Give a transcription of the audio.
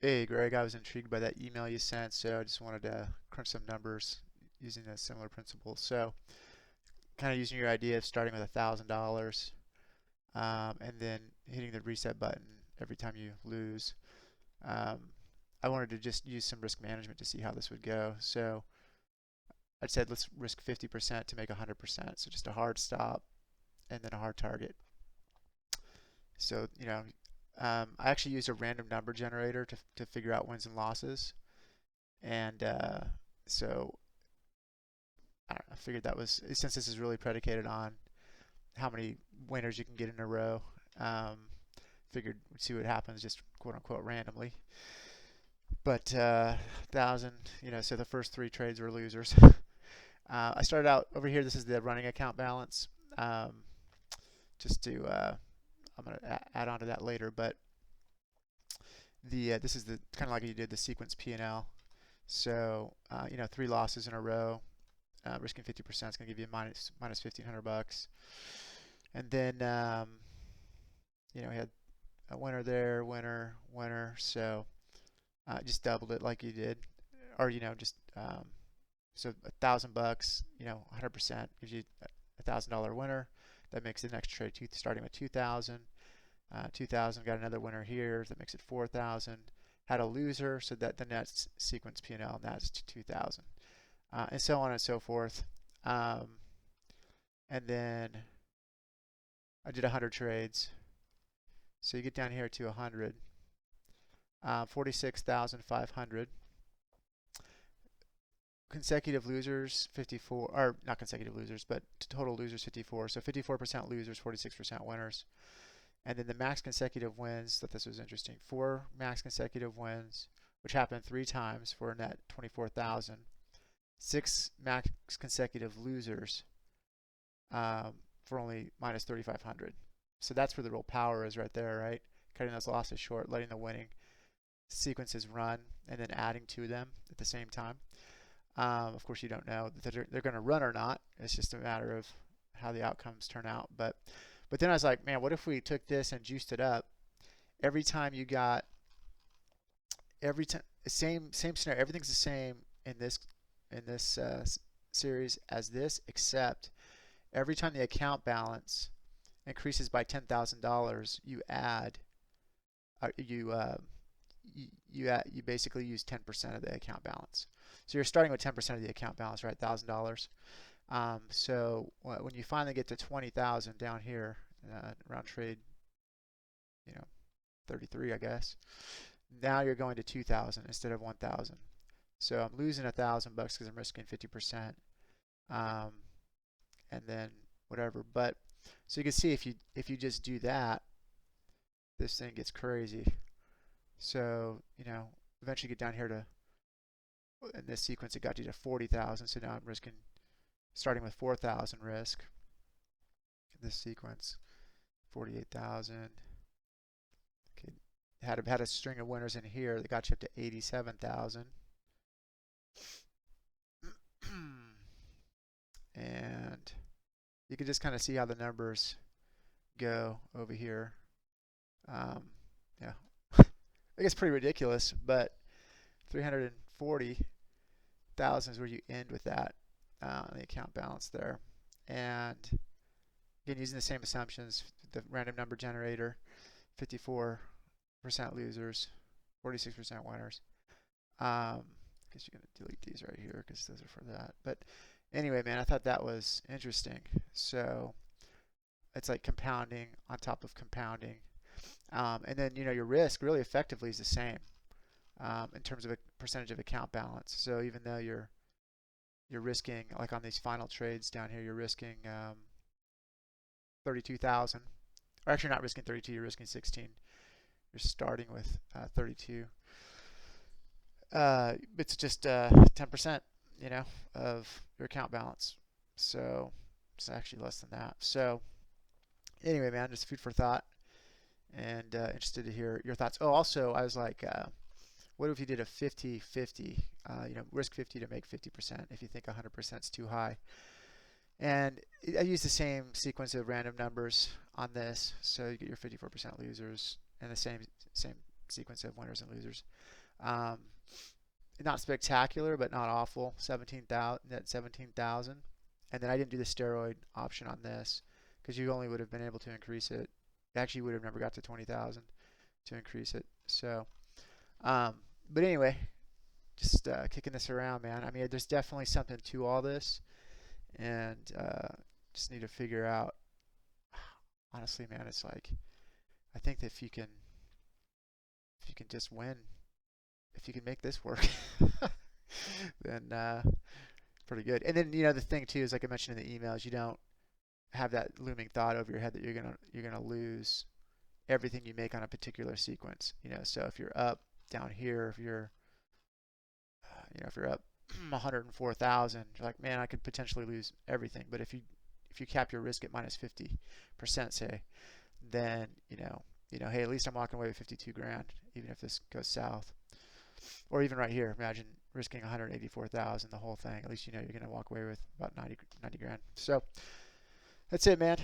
Hey Greg, I was intrigued by that email you sent, so I just wanted to crunch some numbers using a similar principle. So, kind of using your idea of starting with $1,000 and then hitting the reset button every time you lose. Um, I wanted to just use some risk management to see how this would go. So, I said let's risk 50% to make 100%. So, just a hard stop and then a hard target. So, I actually used a random number generator to figure out wins and losses. And so I figured that was, since this is really predicated on how many winners you can get in a row, um, figured we'd see what happens just quote unquote randomly. But 1,000, so the first three trades were losers. I started out over here. This is the running account balance. Um, just to, I'm going to add on to that later, but this is the kind of like you did the sequence P&L. So, three losses in a row. Risking 50% is going to give you minus $1,500. And then, we had a winner there, winner, winner. So just doubled it like you did, or so $1,000, 100% gives you $1,000 winner. That makes the next trade starting with 2,000. 2,000 got another winner here. That makes it 4,000. Had a loser, so that the net sequence P&L, and that's 2,000. And so on and so forth. And then I did 100 trades. So you get down here to 100. 46,500. Consecutive losers, 54, or not consecutive losers, but total losers, 54. So 54% losers, 46% winners. And then the max consecutive wins, thought this was interesting. 4 max consecutive wins, which happened 3 times for a net 24,000. 6 max consecutive losers for only minus 3,500. So that's where the real power is right there, right? Cutting those losses short, letting the winning sequences run, and then adding to them at the same time. Of course, you don't know that they're going to run or not. It's just a matter of how the outcomes turn out. But then I was like, man, what if we took this and juiced it up? Every time you got, same scenario, everything's the same in this series as this, except every time the account balance increases by $10,000, you add, you basically use 10% of the account balance. So you're starting with 10% of the account balance, right? $1,000. So when you finally get to 20,000 down here, around trade, 33, I guess. Now you're going to 2,000 instead of 1,000. So I'm losing $1,000 because I'm risking 50%, and then whatever. But so you can see if you just do that, this thing gets crazy. So eventually get down here to, in this sequence it got you to 40,000. So now I'm risking, starting with 4,000 risk in this sequence, 48,000. Okay, had a string of winners in here that got you up to 87,000. And you can just kind of see how the numbers go over here. Yeah, I guess pretty ridiculous, but 340,000 is where you end with that the account balance there. And again, using the same assumptions, the random number generator, 54% losers, 46% winners. I guess you're going to delete these right here because those are for that. But anyway, man, I thought that was interesting. So it's like compounding on top of compounding. And then, your risk really effectively is the same in terms of a percentage of account balance. So even though you're risking, like on these final trades down here, you're risking 32,000. Or actually not risking 32, you're risking 16. You're starting with 32. It's just 10%, of your account balance. So it's actually less than that. So anyway, man, just food for thought, and interested to hear your thoughts. Oh, also, I was like, what if you did a 50-50? Risk 50 to make 50% if you think 100% is too high. And I use the same sequence of random numbers on this, so you get your 54% losers, and the same sequence of winners and losers. Um, Not spectacular, but not awful. 17,000 net 17,000, and then I didn't do the steroid option on this because you only would have been able to increase it. Actually, you would have never got to 20,000 to increase it. So, but anyway, just kicking this around, man. I mean, there's definitely something to all this, and just need to figure out. Honestly, man, it's like I think that if you can just win, if you can make this work, then pretty good. And then the thing too is, like I mentioned in the emails, you don't have that looming thought over your head that you're gonna lose everything you make on a particular sequence. So if you're up down here, if you're if you're up 104,000, you're like, man, I could potentially lose everything. But if you cap your risk at minus 50%, say, then hey, at least I'm walking away with 52 grand, even if this goes south. Or even right here, imagine risking 184,000, the whole thing. At least you're going to walk away with about 90 grand. So that's it, man.